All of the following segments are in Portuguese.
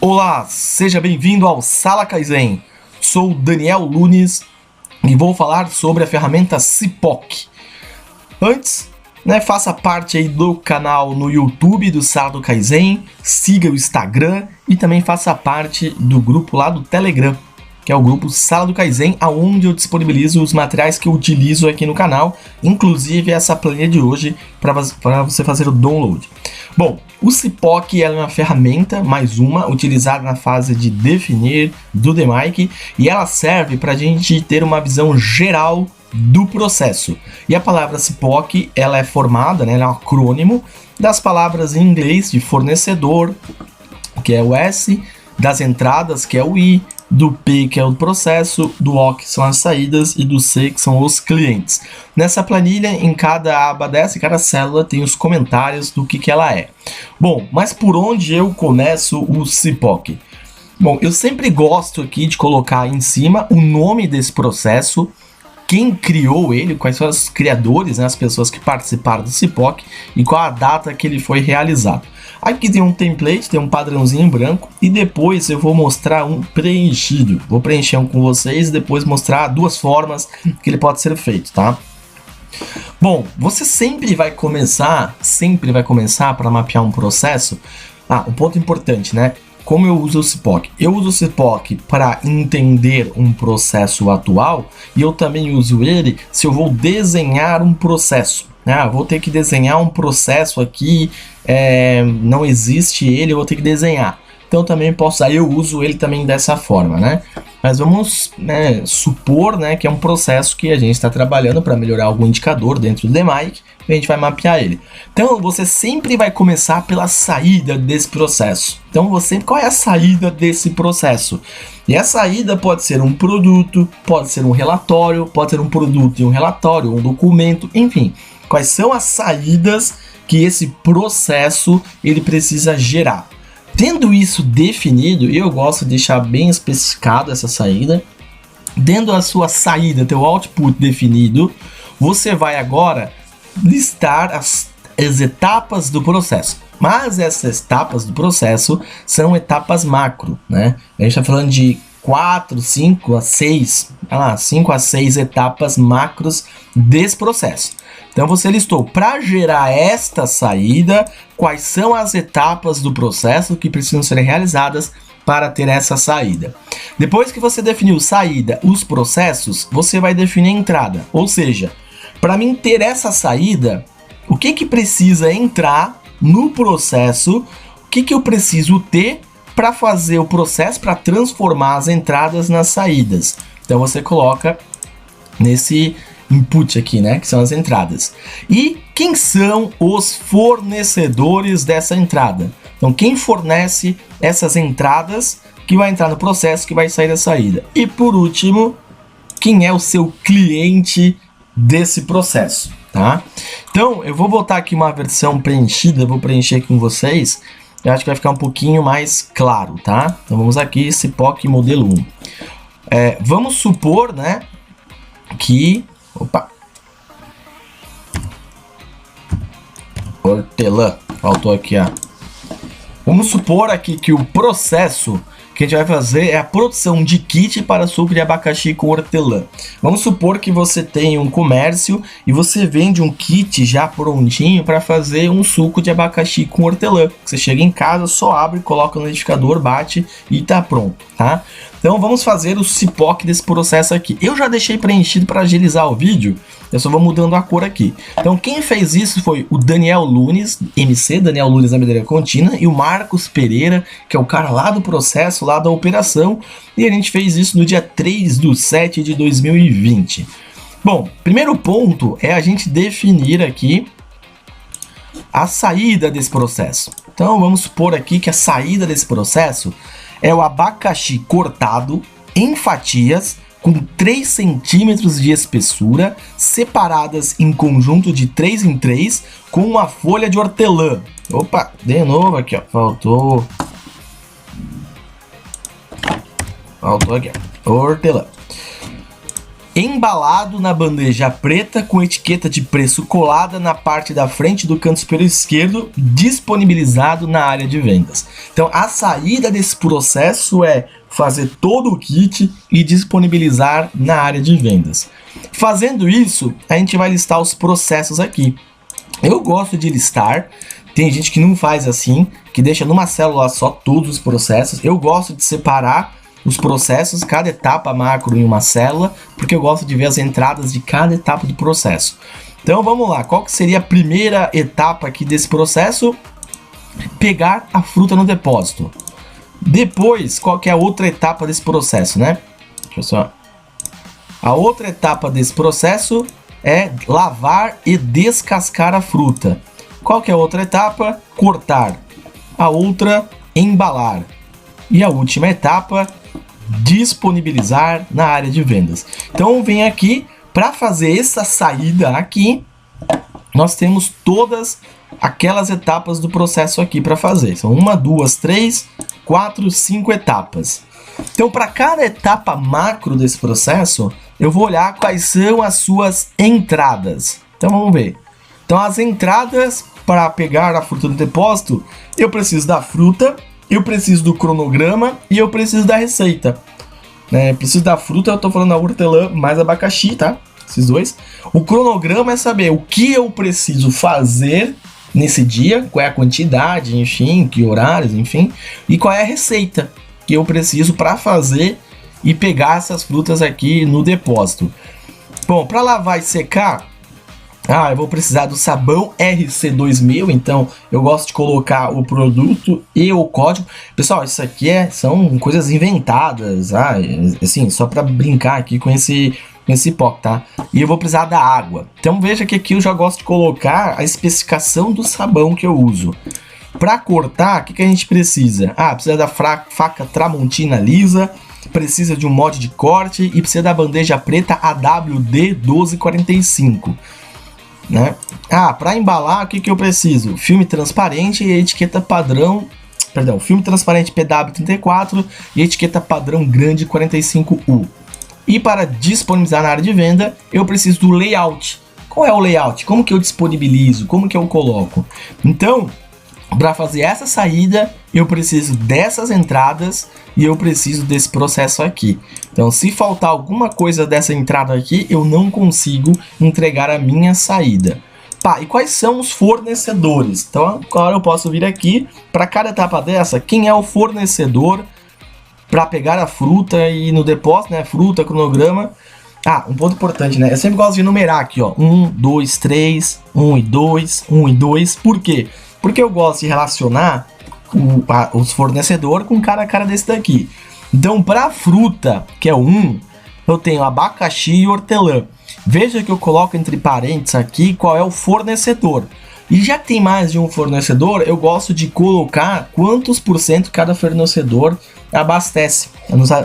Olá, seja bem-vindo ao Sala Kaizen. Sou o Daniel Lunes e vou falar sobre a ferramenta Cipok. Antes, faça parte aí do canal no YouTube do Sala do Kaizen, siga o Instagram e também faça parte do grupo lá do Telegram, que é o grupo Sala do Kaizen, onde eu disponibilizo os materiais que eu utilizo aqui no canal, inclusive essa planilha de hoje para você fazer o download. Bom, o Cipok é uma ferramenta, mais uma, utilizada na fase de definir do DMAIC, e ela serve para a gente ter uma visão geral do processo. E a palavra Cipok, ela é formada, ela é um acrônimo das palavras em inglês de fornecedor, que é o S, das entradas, que é o I, do P, que é o processo, do O, que são as saídas, e do C, que são os clientes. Nessa planilha, em cada aba dessa, em cada célula, tem os comentários do que ela é. Bom, mas por onde eu começo o Cipok? Bom, eu sempre gosto aqui de colocar em cima o nome desse processo, quem criou ele, quais são os criadores, as pessoas que participaram do Cipok e qual a data que ele foi realizado. Aqui tem um template, tem um padrãozinho branco e depois eu vou mostrar um preenchido. Vou preencher um com vocês e depois mostrar duas formas que ele pode ser feito, tá? Bom, você sempre vai começar para mapear um processo. Um ponto importante, Como eu uso o Cipok? Eu uso o Cipok para entender um processo atual e eu também uso ele se eu vou desenhar um processo. Vou ter que desenhar um processo aqui, não existe ele, eu vou ter que desenhar. Então também posso, eu uso ele também dessa forma, Mas vamos supor, que é um processo que a gente está trabalhando para melhorar algum indicador dentro do DMAIC e a gente vai mapear ele. Então você sempre vai começar pela saída desse processo. Então qual é a saída desse processo? E a saída pode ser um produto, pode ser um relatório, pode ser um produto e um relatório, um documento, enfim. Quais são as saídas que esse processo ele precisa gerar? Tendo isso definido, eu gosto de deixar bem especificado essa saída. Tendo a sua saída, teu output definido, você vai agora listar as etapas do processo. Mas essas etapas do processo são etapas macro, A gente está falando de 5 a 6 etapas macros desse processo. Então você listou, para gerar esta saída, quais são as etapas do processo que precisam ser realizadas para ter essa saída. Depois que você definiu saída, os processos, você vai definir a entrada. Ou seja, para mim ter essa saída, o que precisa entrar no processo, o que eu preciso ter para fazer o processo, para transformar as entradas nas saídas. Então você coloca nesse input aqui, que são as entradas. E quem são os fornecedores dessa entrada? Então quem fornece essas entradas que vai entrar no processo, que vai sair da saída. E por último, quem é o seu cliente desse processo, tá? Então eu vou botar aqui uma versão preenchida, vou preencher aqui com vocês. Eu acho que vai ficar um pouquinho mais claro, tá? Então vamos aqui, Cipok modelo 1. Vamos supor, que... Hortelã. Faltou aqui, Vamos supor aqui que o processo que a gente vai fazer é a produção de kit para suco de abacaxi com hortelã. Vamos supor que você tem um comércio e você vende um kit já prontinho para fazer um suco de abacaxi com hortelã. Você chega em casa, só abre, coloca no liquidificador, bate e tá pronto, tá? Então vamos fazer o Cipok desse processo aqui. Eu já deixei preenchido para agilizar o vídeo, eu só vou mudando a cor aqui. Então quem fez isso foi o Daniel Lunes, MC, Daniel Lunes na melhoria contínua, e o Marcos Pereira, que é o cara lá do processo, lá da operação, e a gente fez isso no dia 3/7/2020. Bom, primeiro ponto é a gente definir aqui a saída desse processo. Então vamos supor aqui que a saída desse processo é o abacaxi cortado em fatias com 3 centímetros de espessura, separadas em conjunto de 3 em 3, com uma folha de hortelã. Opa, de novo aqui, faltou aqui, hortelã. embalado na bandeja preta com etiqueta de preço colada na parte da frente do canto superior esquerdo, disponibilizado na área de vendas. Então a saída desse processo é fazer todo o kit e disponibilizar na área de vendas. Fazendo isso, a gente vai listar os processos aqui. Eu gosto de listar, tem gente que não faz assim, que deixa numa célula só todos os processos. Eu gosto de separar os processos, cada etapa macro em uma célula, porque eu gosto de ver as entradas de cada etapa do processo. Então vamos lá, qual que seria a primeira etapa aqui desse processo? Pegar a fruta no depósito. Depois, qual que é a outra etapa desse processo, né? Deixa eu só... A outra etapa desse processo é lavar e descascar a fruta. Qual que é a outra etapa? Cortar. A outra, embalar. E a última etapa, disponibilizar na área de vendas. Então vem aqui, para fazer essa saída aqui, nós temos todas aquelas etapas do processo aqui para fazer. São 1, 2, 3, 4, 5 etapas. Então para cada etapa macro desse processo, eu vou olhar quais são as suas entradas. Então vamos ver. Então as entradas para pegar a fruta no depósito, eu preciso da fruta, eu preciso do cronograma e eu preciso da receita. Preciso da fruta, eu estou falando da hortelã mais abacaxi, tá? Esses dois. O cronograma é saber o que eu preciso fazer nesse dia, qual é a quantidade, enfim, que horários, enfim, e qual é a receita que eu preciso para fazer e pegar essas frutas aqui no depósito. Bom, para lavar e secar, eu vou precisar do sabão RC2000, então eu gosto de colocar o produto e o código. Pessoal, isso aqui são coisas inventadas, assim, só para brincar aqui com esse POC, tá? E eu vou precisar da água. Então veja que aqui eu já gosto de colocar a especificação do sabão que eu uso. Para cortar, o que a gente precisa? Precisa da faca Tramontina lisa, precisa de um molde de corte e precisa da bandeja preta AWD 1245. Né? Para embalar, o que eu preciso? Filme transparente e etiqueta padrão, filme transparente PW34 e etiqueta padrão grande 45U. E para disponibilizar na área de venda, eu preciso do layout. Qual é o layout? Como que eu disponibilizo? Como que eu coloco? Então, para fazer essa saída, eu preciso dessas entradas e eu preciso desse processo aqui. Então, se faltar alguma coisa dessa entrada aqui, eu não consigo entregar a minha saída. E quais são os fornecedores? Então, agora eu posso vir aqui, para cada etapa dessa, quem é o fornecedor para pegar a fruta e no depósito, né? Fruta, cronograma. Um ponto importante, né? Eu sempre gosto de numerar aqui, ó. 1, 2, 3, 1 e 2, 1 e 2. Por quê? Porque eu gosto de relacionar os fornecedores com cara a cara desse daqui. Então, para fruta, que é o 1, eu tenho abacaxi e hortelã. Veja que eu coloco entre parênteses aqui qual é o fornecedor. E já que tem mais de um fornecedor, eu gosto de colocar quantos por cento cada fornecedor abastece,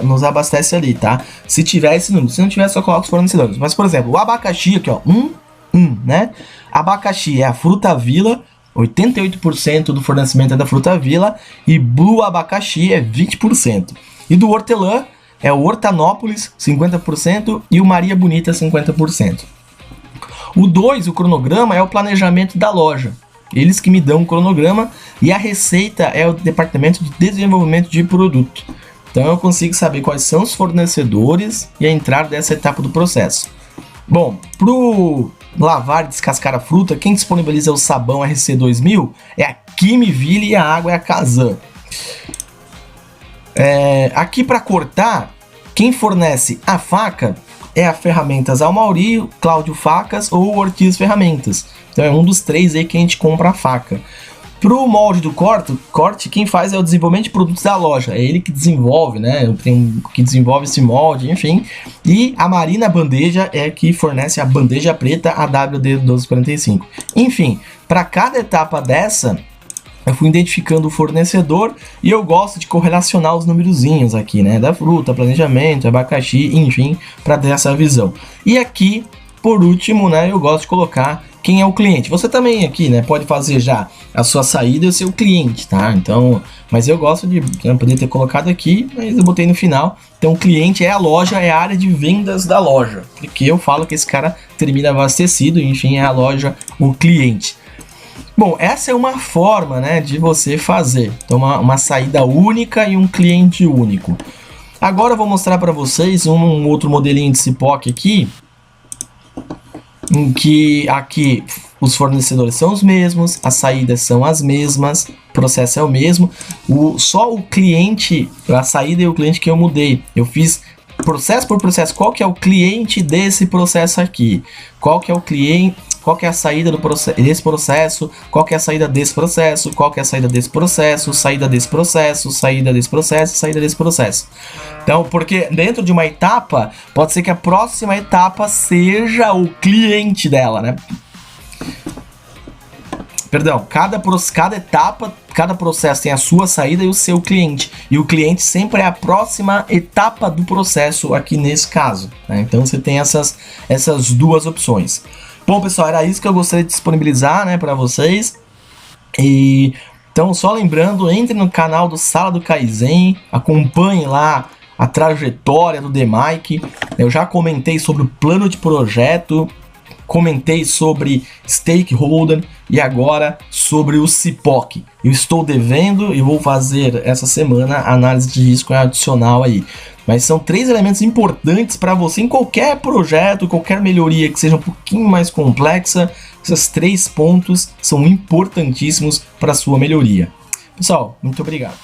nos abastece ali, tá? Se tiver esse número, se não tiver, só coloca os fornecedores. Mas, por exemplo, o abacaxi aqui, ó, 1, né? Abacaxi é a Fruta Vila, 88% do fornecimento é da Fruta Vila, e Blue Abacaxi é 20%. E do hortelã é o Hortanópolis, 50%, e o Maria Bonita, 50%. O 2, o cronograma, é o planejamento da loja. Eles que me dão o cronograma, e a receita é o departamento de desenvolvimento de produto. Então eu consigo saber quais são os fornecedores e a entrada dessa etapa do processo. Bom, pro lavar e descascar a fruta, quem disponibiliza o sabão RC2000 é a Kimiville e a água é a Kazan. Aqui para cortar, quem fornece a faca é a Ferramentas Almauri, Cláudio Facas ou Ortiz Ferramentas. Então é um dos 3 aí que a gente compra a faca. Pro molde do corte, quem faz é o desenvolvimento de produtos da loja. É ele que desenvolve, né? Que desenvolve esse molde, enfim. E a Marina Bandeja é que fornece a bandeja preta AWD 1245. Enfim, para cada etapa dessa, eu fui identificando o fornecedor e eu gosto de correlacionar os numerozinhos aqui, né? Da fruta, planejamento, abacaxi, enfim, para ter essa visão. E aqui, por último, né? Eu gosto de colocar quem é o cliente. Você também aqui, né, pode fazer já a sua saída e o seu cliente, tá? Então, mas eu gosto de, eu poderia ter colocado aqui, mas eu botei no final. Então, o cliente é a loja, é a área de vendas da loja, porque eu falo que esse cara termina abastecido, enfim, é a loja, o cliente. Bom, essa é uma forma, né, de você fazer então, uma saída única e um cliente único. Agora eu vou mostrar para vocês um outro modelinho de CIPOC aqui, em que aqui os fornecedores são os mesmos, as saídas são as mesmas, o processo é o mesmo, só o cliente, a saída e o cliente que eu mudei. Eu fiz processo por processo, qual que é o cliente desse processo aqui, qual que é o cliente, qual que é a saída desse processo, qual que é a saída desse processo, qual que é a saída desse processo, saída desse processo, saída desse processo, saída desse processo. Então, porque dentro de uma etapa, pode ser que a próxima etapa seja o cliente dela, né? Perdão, cada etapa, cada processo tem a sua saída e o seu cliente. E o cliente sempre é a próxima etapa do processo aqui nesse caso, né? Então você tem essas duas opções. Bom, pessoal, era isso que eu gostaria de disponibilizar, né, para vocês. E então, só lembrando, entre no canal do Sala do Kaizen, acompanhe lá a trajetória do DMAIC. Eu já comentei sobre o plano de projeto, comentei sobre stakeholder e agora sobre o CIPOC. Eu estou devendo e vou fazer essa semana a análise de risco adicional aí. Mas são 3 elementos importantes para você em qualquer projeto, qualquer melhoria que seja um pouquinho mais complexa. Esses 3 pontos são importantíssimos para a sua melhoria. Pessoal, muito obrigado.